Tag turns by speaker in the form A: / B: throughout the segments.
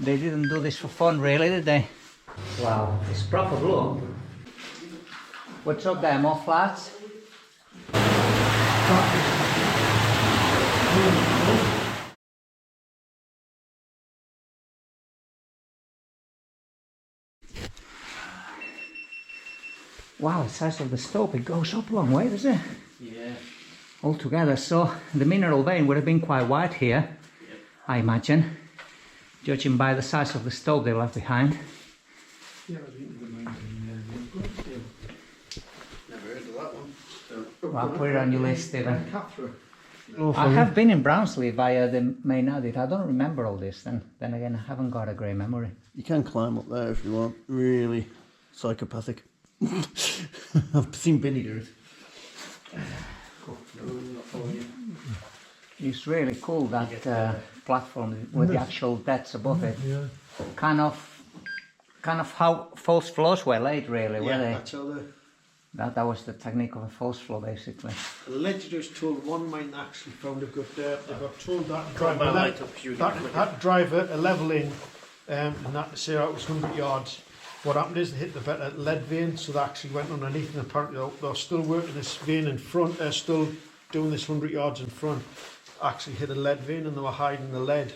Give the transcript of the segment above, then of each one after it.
A: They didn't do this for fun, really, did they? Wow, it's proper blue. What's up there? More flats? Wow, the size of the stope, it goes up a long way, does it?
B: Yeah.
A: Altogether, so the mineral vein would have been quite wide here, yep. I imagine, judging by the size of the stope they left behind.
B: Yeah, never heard of that one. So,
A: well, put it on your list, Stephen. I have been in Brownley via the main adit. I don't remember all this, then again, I haven't got a great memory.
B: You can climb up there if you want, really psychopathic. I've seen Benny do it.
A: It's really cool, that platform with the actual depths above it. Yeah. Kind of how false floors were laid, really, were they?
B: That's how
A: that was the technique of a false floor, basically.
B: Allegedly, was told one mine actually found a good. They got told that driver a level in, and that to say it was 100 yards. What happened is they hit the better lead vein, so they actually went underneath, and apparently they're still working this vein in front. They're still doing this 100 yards in front. Actually hit a lead vein, and they were hiding the lead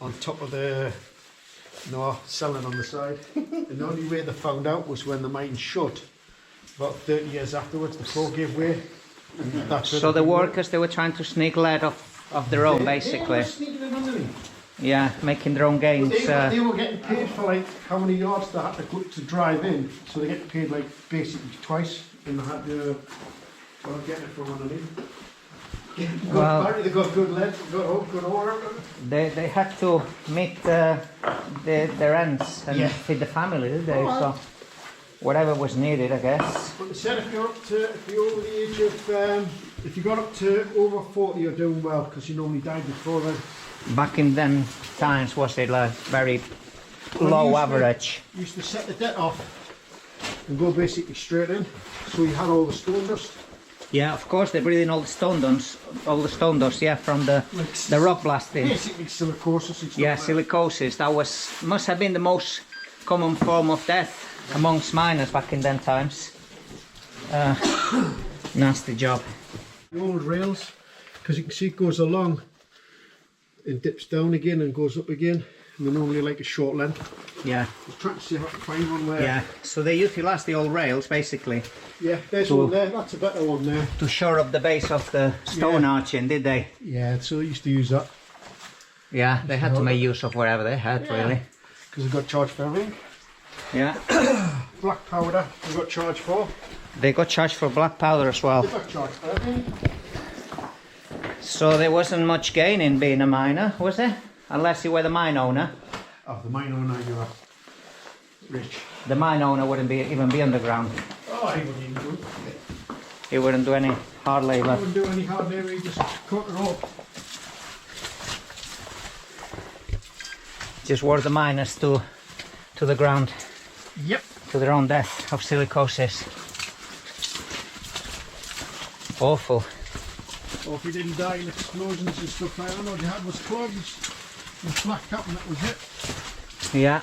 B: on top of the. No, selling on the side. And the only way they found out was when the mine shut. About 30 years afterwards, the floor gave way.
A: So the workers, they were trying to sneak lead off their own, basically.
B: They were sneaking it underneath.
A: Yeah, making their own gains.
B: They were getting paid for like how many yards they had to drive in, so they get paid like basically twice, and they had to get it from underneath.
A: Well,
B: apparently they got good lead, good ore.
A: They had to meet their ends and feed the family, did they? So whatever was needed, I guess.
B: But they said if you're over the age of, if you got up to over 40, you're doing well, because you normally died before then.
A: Back in them times, was it like very low average?
B: You used to set the debt off and go basically straight in, so you had all the stone dust.
A: Yeah, of course they breathe in all the stone dust, yeah, from the rock blasting.
B: Basically silicosis.
A: Yeah, silicosis. That must have been the most common form of death amongst miners back in them times. Nasty job.
B: The old rails, because you can see it goes along and dips down again and goes up again, and they're normally like a short length.
A: Yeah.
B: I was trying to see if I can find one where.
A: Yeah, so they utilise the old rails basically.
B: Yeah, there's one there, that's a better one there.
A: To shore up the base of the stone arching, did they?
B: Yeah, so they used to use that.
A: Yeah, they had to make use of whatever they had, really.
B: Because they got charged for everything.
A: Yeah.
B: Black powder, they got charged for.
A: They got charged for black powder as well.
B: They got charged for everything.
A: So there wasn't much gain in being a miner, was there? Unless you were the mine owner.
B: Oh, the mine owner, you are rich.
A: The mine owner wouldn't even be underground.
B: Oh, he wouldn't even do it.
A: He wouldn't do any hard labour.
B: He wouldn't do any hard labour, he just cut it up.
A: Just wore the miners to the ground.
B: Yep.
A: To their own death of silicosis. Awful.
B: Or if he didn't die in explosions and stuff like that, all you had was clogs and flat cap, and that was it.
A: Yeah.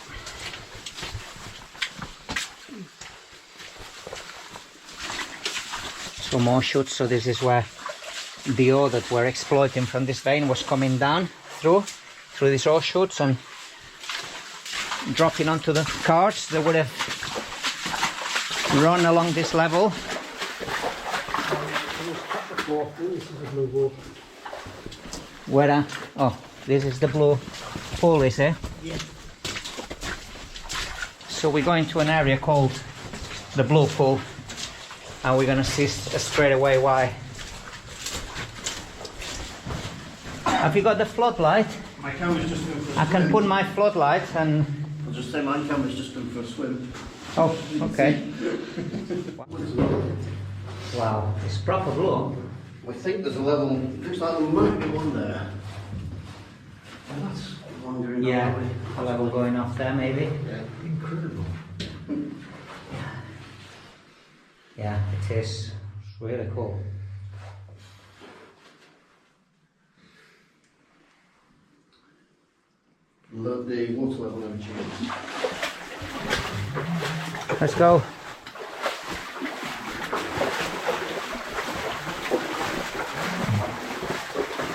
A: So more chutes, so this is where the ore that we're exploiting from this vein was coming down through these ore chutes and dropping onto the carts. They would have run along this level. Where? Oh, this is the blue pool, is it?
B: Yeah.
A: So we're going to an area called the blue pool, and we're going to see straight away why. Have you got the floodlight?
B: My camera's just going for a swim.
A: I can put my floodlight and...
B: I'll just say my camera's just going for a swim.
A: Oh, okay. Wow, it's proper blue.
B: I think there's a level, looks like there might be one there. And that's wandering
A: Yeah, a level going off there maybe.
B: Yeah. Incredible.
A: Yeah, it is. It's really cool.
B: The water level never changes.
A: Let's go.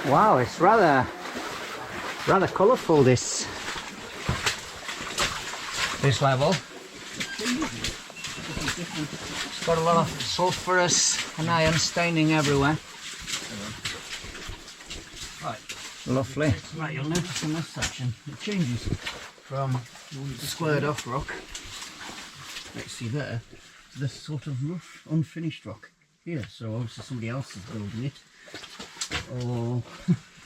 A: Wow, it's rather colourful, this level. It's got a lot of sulphurous and iron staining everywhere.
B: Right.
A: Lovely.
B: Right, you'll notice in this section it changes from squared off rock, let's see there, to this sort of rough, unfinished rock here. So obviously somebody else is building it, or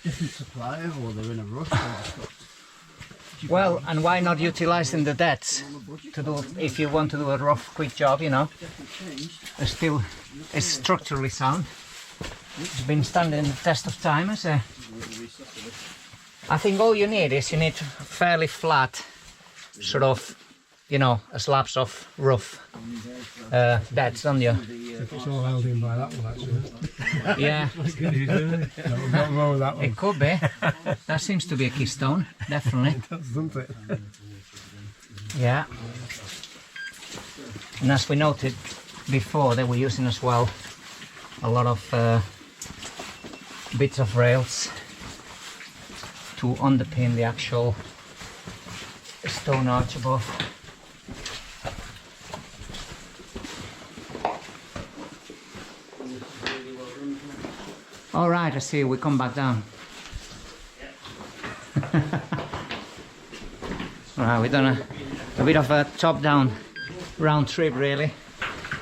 B: different supplier, or they're in a rush.
A: Well, and why not utilising the debts to do, if you want to do a rough, quick job, you know? It's still, it's structurally sound. It's been standing the test of time, as a. I think all you need is fairly flat, sort of, you know, slabs of rough beds, don't you?
C: If it's all held in by that one, actually.
A: Yeah.
C: Nothing wrong with that one.
A: It could be. That seems to be a keystone, definitely.
C: It does, doesn't it?
A: Yeah. And as we noted before, they were using as well a lot of bits of rails to underpin the actual stone arch above. All right, I see. We come back down. Right, we've done a bit of a top-down round trip, really,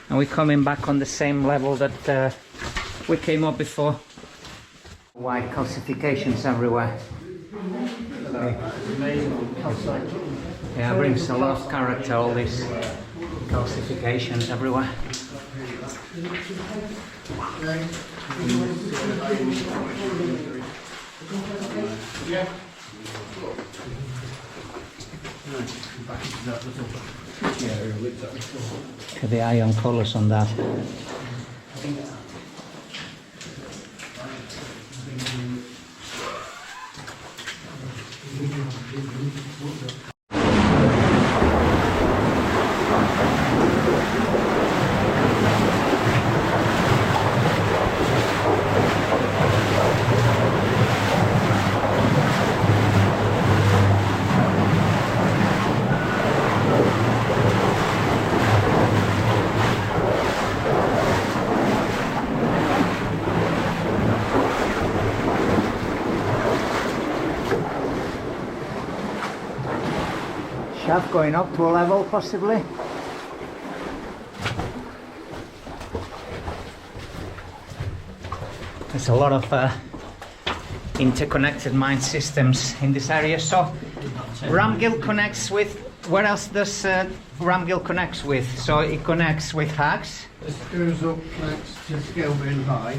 A: and we're coming back on the same level that we came up before. White calcifications everywhere. Yeah, it brings a lot of character, all these calcifications everywhere. Look at the iron colours on that. Shaft going up to a level, possibly. There's a lot of interconnected mine systems in this area. So Ramgill connects with, where else does Ramgill connects with? So it connects with Hags.
B: This goes up next to Scaleburn High.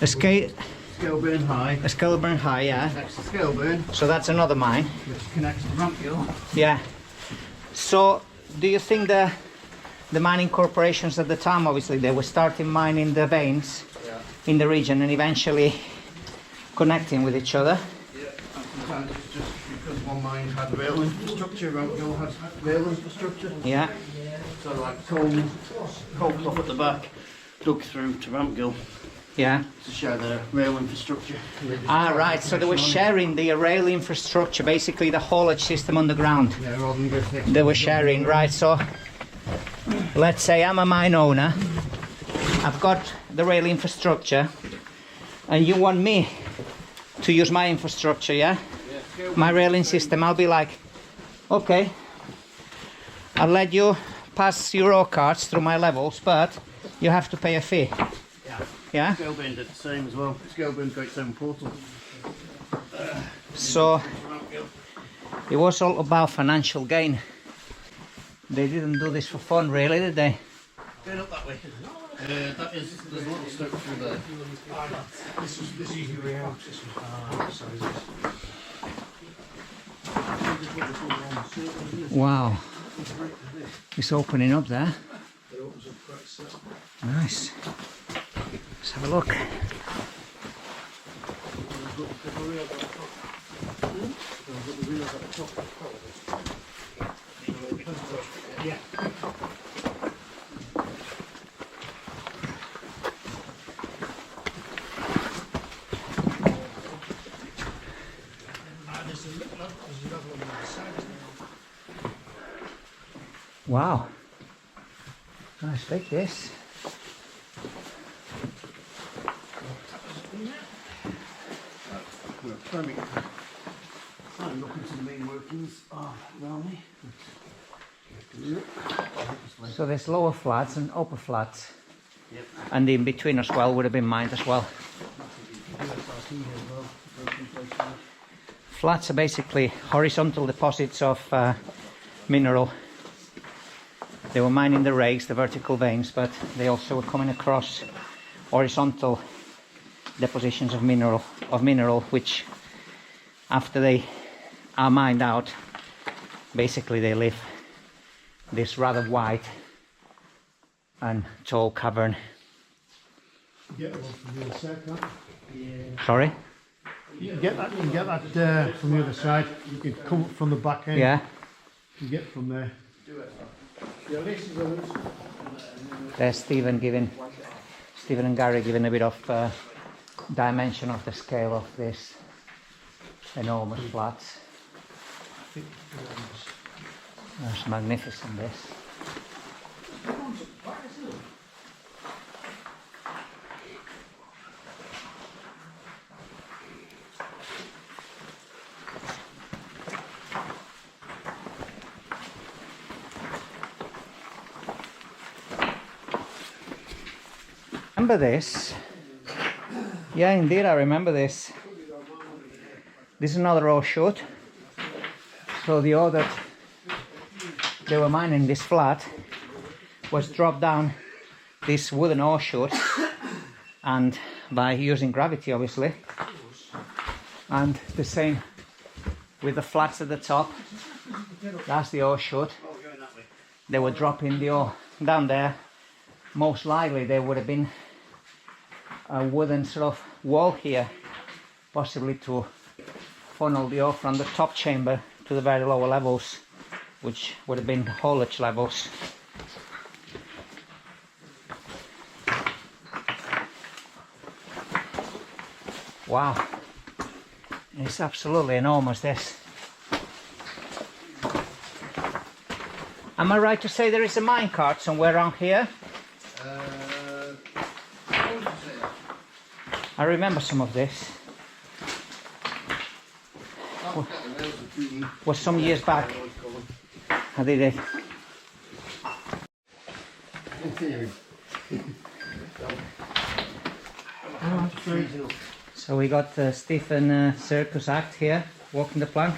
B: Scaleburn High.
A: Scaleburn High, yeah.
B: Next to Scaleburn.
A: So that's another mine.
B: Which connects to Ramgill.
A: Yeah. So do you think the mining corporations at the time, obviously they were starting mining the veins in the region and eventually connecting with each other?
B: Yeah, sometimes it's just because one mine had rail infrastructure, Ramgill had rail infrastructure.
A: Yeah.
B: So like coal cloth at the back dug through to Ramgill.
A: Yeah.
B: To share the rail infrastructure.
A: Ah, right. So they were sharing the rail infrastructure, basically the haulage system underground.
B: Yeah, rather than go thick.
A: They were sharing, right? So let's say I'm a mine owner. I've got the rail infrastructure, and you want me to use my infrastructure, yeah? My railing system. I'll be like, okay, I'll let you pass your ore carts through my levels, but you have to pay a fee. Yeah?
B: Scaleburn did the same as well. Scaleburn's got its own portal.
A: So it was all about financial gain. They didn't do this for fun, really, did they?
B: Going up that way. There's a little stoke through there.
C: This is your way out. This was
A: Wow. It's opening up there. Nice. Let's have a look.
B: got the windows at the top. Yeah. There's another one on the side.
A: Wow. Nice big this.
B: I'm looking to the main workings of Brownley.
A: So there's lower flats and upper flats.
B: Yep.
A: And in between as well would have been mined as well. Flats are basically horizontal deposits of mineral. They were mining the rakes, the vertical veins, but they also were coming across horizontal depositions of mineral, which after they are mined out, basically they leave this rather wide and tall cavern.
B: Get one from the other side, can't you?
A: Sorry?
B: You can get that from the other side. You can come up from the back end.
A: Yeah.
B: You get from there.
A: There's Stephen and Gary giving a bit of dimension of the scale of this enormous flats. That's magnificent, this. Remember this? Yeah, indeed, I remember this. This is another ore shoot. So the ore that they were mining this flat was dropped down this wooden ore shoot, and by using gravity obviously, and the same with the flats at the top. That's the ore shoot. They were dropping the ore down there. Most likely there would have been a wooden sort of wall here, possibly to funnel the ore from the top chamber to the very lower levels, which would have been haulage levels. Wow, it's absolutely enormous, this. Am I right to say there is a minecart somewhere around here? I remember some of this. Was some years back. I did it. So we got the Stephen Circus Act here, walking the plank.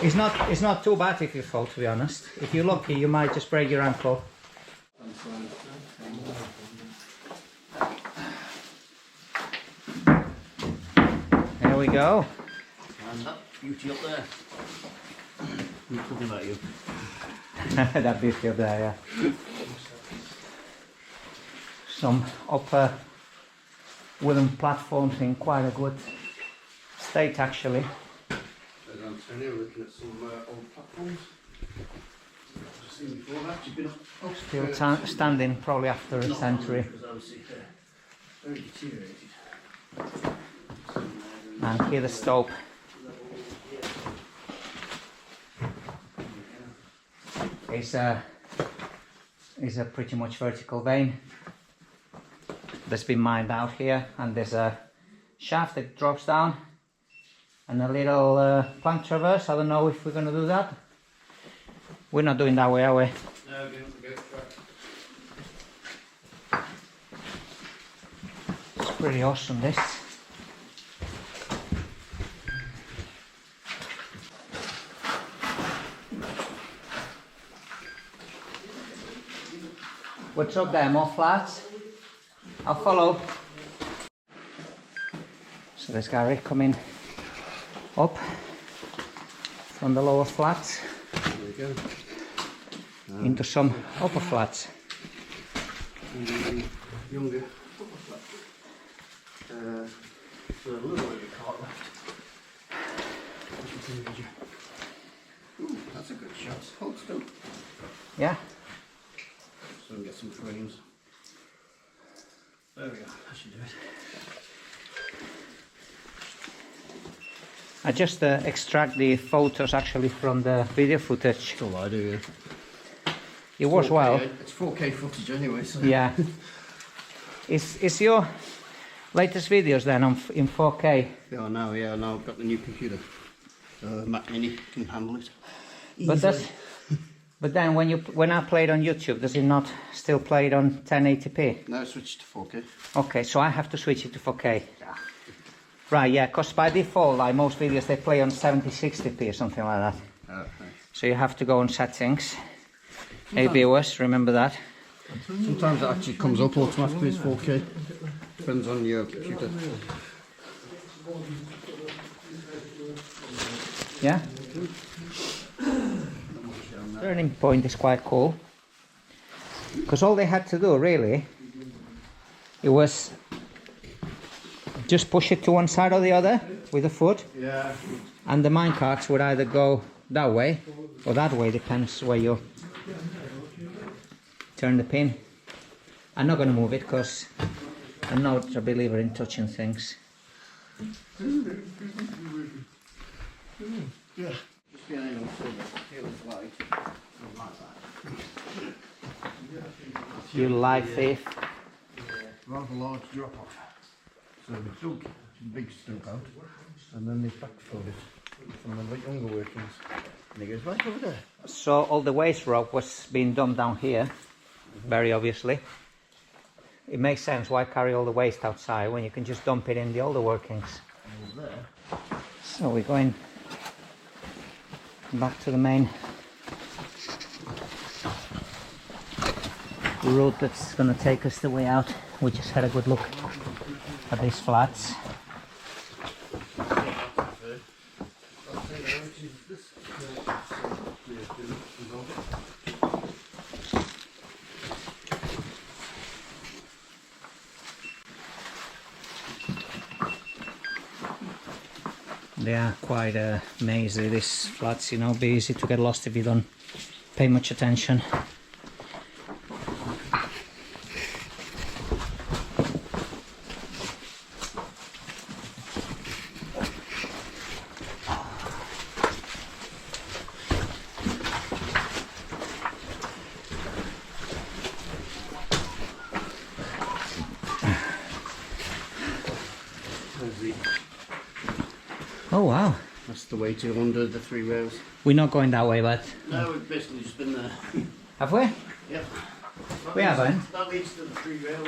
A: It's not too bad if you fall, to be honest. If you're lucky, you might just break your ankle. There we go.
B: And that beauty up there. You're talking about you.
A: That beauty up there, yeah. Some upper wooden platforms in quite a good state, actually.
B: I'm looking at some old platforms. I've seen before that. You've been up.
A: Still standing probably after a century.
B: Very deteriorated.
A: And here the stope. Is a pretty much vertical vein that's been mined out here, and there's a shaft that drops down and a little plank traverse. I don't know if we're going to do that. We're not doing that way, are we?
B: No, we're going to go track.
A: It's pretty awesome, this. What's up there? More flats? I'll follow. So there's Gary coming up from the lower flats
B: There we go.
A: into some upper flats.
B: Younger.
D: So a little bit of cart left. Ooh, that's a good shot. Hold still.
A: Yeah.
D: So we can get some frames. There we go. That should do it.
A: I just extract the photos actually from the video footage.
D: That's all I do, yeah.
A: It was
D: 4K,
A: well.
D: It's 4K footage anyway, so.
A: Yeah. Is your latest videos then in 4K?
D: They are now, yeah. Now I've got the new computer. Mac Mini can handle it.
A: But then when I play it on YouTube, does it not still play it on 1080p?
D: Now switch to 4K.
A: Okay, so I have to switch it to 4K. Right, yeah, because by default, like most videos, they play on 70-60p or something like that.
D: Okay.
A: So you have to go on settings. Hey viewers, remember that.
D: Sometimes it actually comes up automatically as 4K. Depends on your computer.
A: Yeah? Turning point is quite cool. Because all they had to do, really, it was just push it to one side or the other with the foot.
B: Yeah.
A: And the mine carts would either go that way or that way, depends where you turn the pin. I'm not going to move it because I'm not a believer in touching things.
D: Yeah. Just behind them so the tail is wide.
A: You lie thief.
D: Rather large drop off. So we dug a big stump out and then they backfilled it from the younger workings. And it goes right over there.
A: So all the waste rock was being dumped down here, very obviously. It makes sense why carry all the waste outside when you can just dump it in the older workings.
D: Over there.
A: So we're going back to the main road that's going to take us the way out. We just had a good look at these flats. They are quite mazy, these flats, you know, be easy to get lost if you don't pay much attention. Oh wow.
D: That's the way to under the 3 rails.
A: We're not going that way, but...
D: No, we've basically just been there.
A: Have we?
D: Yep.
A: We haven't.
D: That leads to the 3 rails.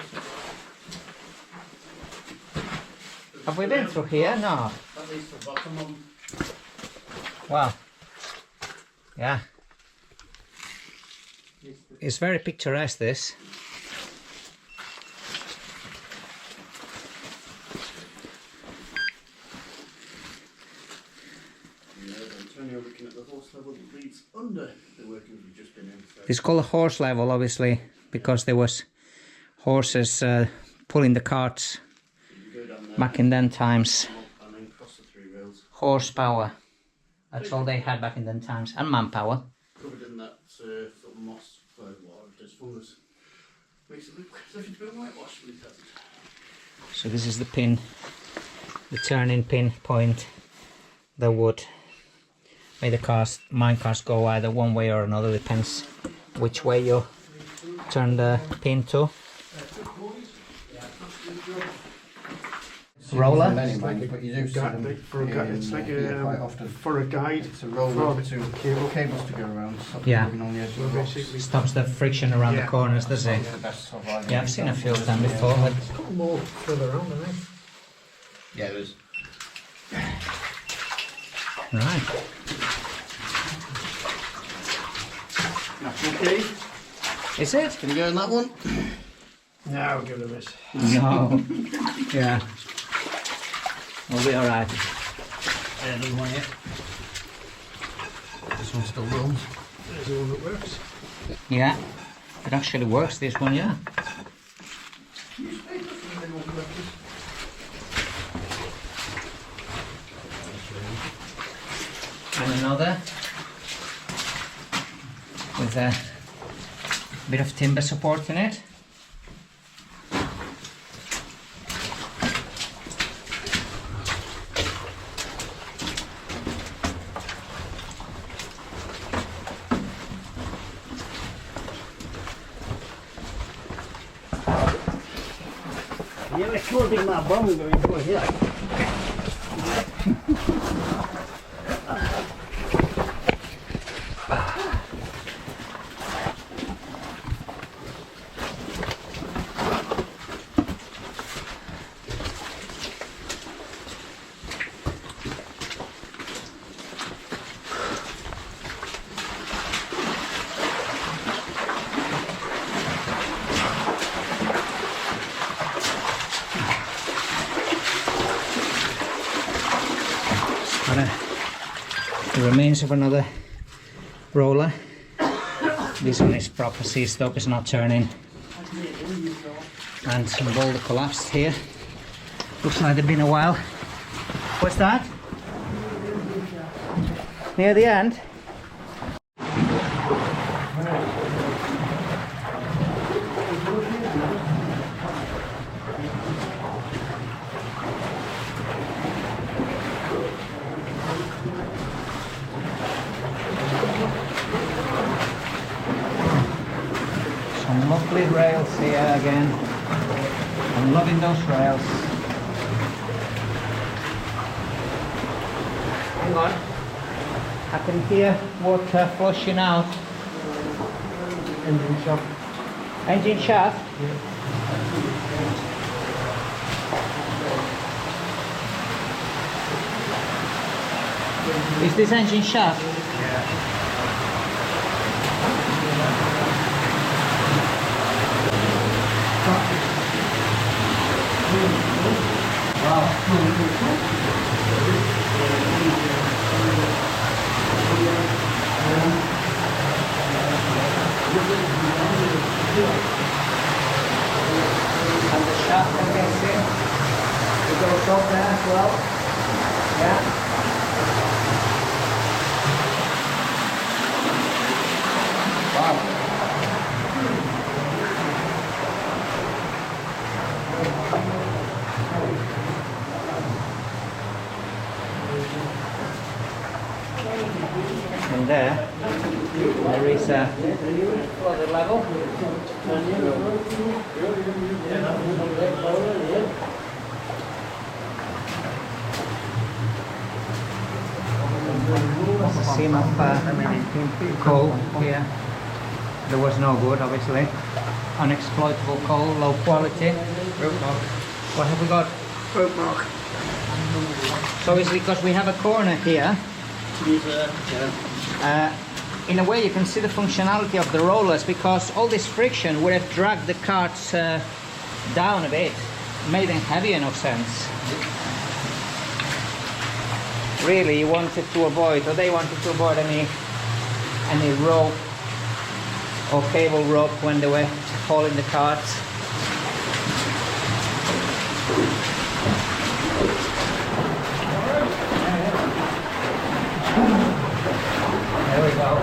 A: Have we been through here? No.
D: That leads to the bottom of them.
A: Wow. Yeah. It's very picturesque, this.
D: You're looking at the horse level that leads under the workings we've just been in. So.
A: It's called a horse level, obviously, because there was horses pulling the carts
D: You go down there,
A: back in then times.
D: and then cross the 3 rails.
A: Horsepower. That's all they had back in then times. And manpower.
D: Covered in that sort of moss, water, there's fungus. Makes it look as if it's been whitewashed, but it hasn't.
A: So this is the pin, the turning pin point that would make the mine cars go either one way or another, depends which way you turn the pin to. Roller?
D: But you do see them
B: It's like
D: quite often.
B: for a guide.
D: It's a roller with 2 cables to go around.
A: Yeah.
D: On the edge of the rocks.
A: Stops the friction around the corners, does it?
D: The best surviving.
A: Yeah, I've seen a few of them before. But...
B: There's a couple more further around, isn't there?
D: Yeah, there is.
A: Right.
D: That's okay.
A: Is it?
D: Can you go in that one?
B: No, we'll give it a miss.
A: No. Yeah. We'll be alright.
D: Yeah, there's one here. This one still runs.
B: There's the one that works.
A: Yeah. It actually works, this one, yeah. another with a bit of timber support in it.
D: Yeah, recording my bomb going for here.
A: The remains of another roller. This one is proper seized up, it's not turning. And some boulder collapsed here. Looks like they've been a while. What's that? Near the end? Some lovely rails here again. I'm loving those rails. Hang on. I can hear water flushing out.
C: Engine shop.
A: Engine shaft? Is this engine shaft? And the shaft, I'm guessing, it goes up there as well. Yeah. Wow. And there is a flooded level. There's a seam of coal here. There was no good, obviously. Unexploitable coal, low quality. What have we got?
D: Rope mark.
A: So obviously, because we have a corner here, in a way you can see the functionality of the rollers, because all this friction would have dragged the carts down a bit, made them heavy in no sense. Really, you wanted to avoid, or they wanted to avoid any rope or cable rope when they were hauling the carts. There we go.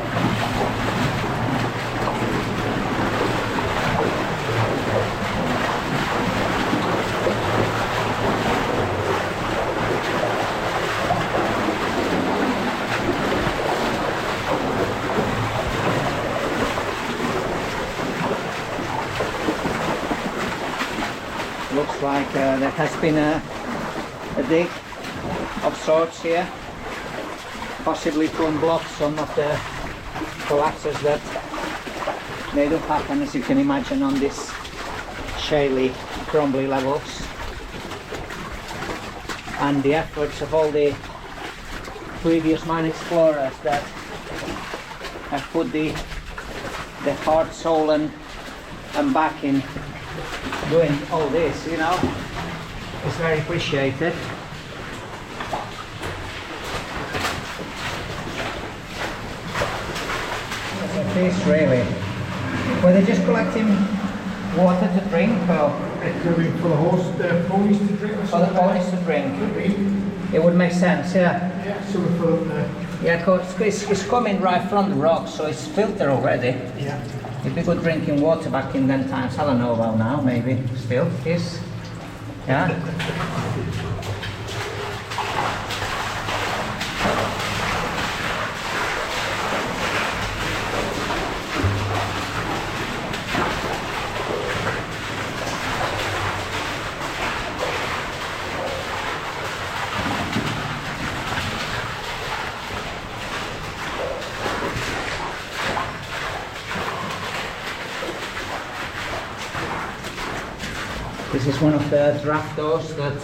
A: Looks like there has been a dig of sorts here, possibly to unblock some of the collapses that may do happen, as you can imagine, on this shaly, crumbly levels. And the efforts of all the previous mine explorers that have put the heart, soul and back in doing all this, you know, is very appreciated. This really, were they just collecting water to drink, or
B: For the ponies to drink or
A: for the ponies to drink? It would make sense, yeah.
B: Yeah, so we put up there.
A: Yeah, cause it's coming right from the rock, so it's filtered already.
B: Yeah.
A: It'd be good drinking water back in them times. I don't know about now, maybe still is. Yeah. This is one of the draft doors that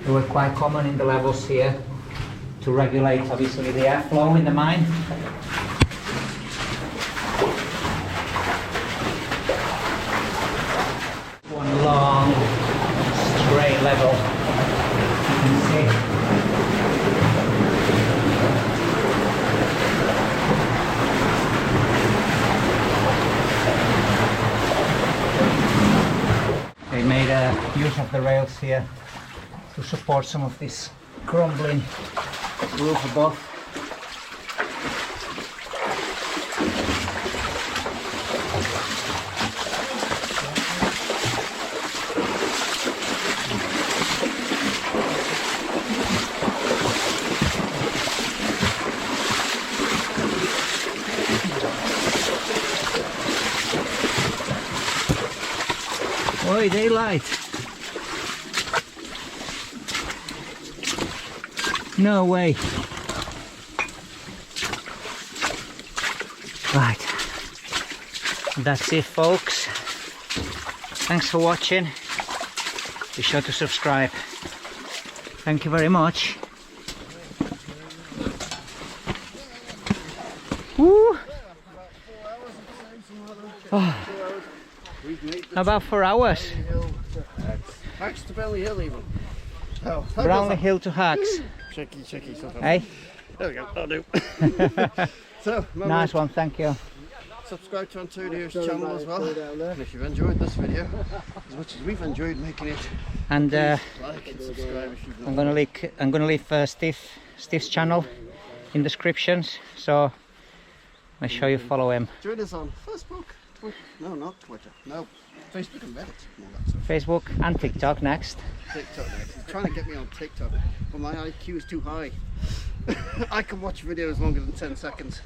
A: were quite common in the levels here to regulate obviously the airflow in the mine. One long straight level, you can see. They made use of the rails here to support some of this crumbling roof above. Oi, daylight! No way! Right, that's it folks. Thanks for watching. Be sure to subscribe. Thank you very much. Woo! Oh. About 4 hours.
D: Hacks to Brownley Hill even. Oh,
A: Brownley Hill to Hacks.
D: Tricky sometimes.
A: Hey?
D: There we go, I'll do. So,
A: Nice one, thank you.
D: subscribe to Tynedale's channel as well. And if you've enjoyed this video, as much as we've enjoyed making it,
A: And
D: like and subscribe if you've not.
A: I'm gonna leave Steve's channel in descriptions, so make sure you follow him.
D: Join us on Facebook, Twitter, no, not Twitter, no, Facebook and Reddit, and all that stuff.
A: Facebook and TikTok next.
D: TikTok next. He's trying to get me on TikTok, but my IQ is too high. I can watch videos longer than 10 seconds.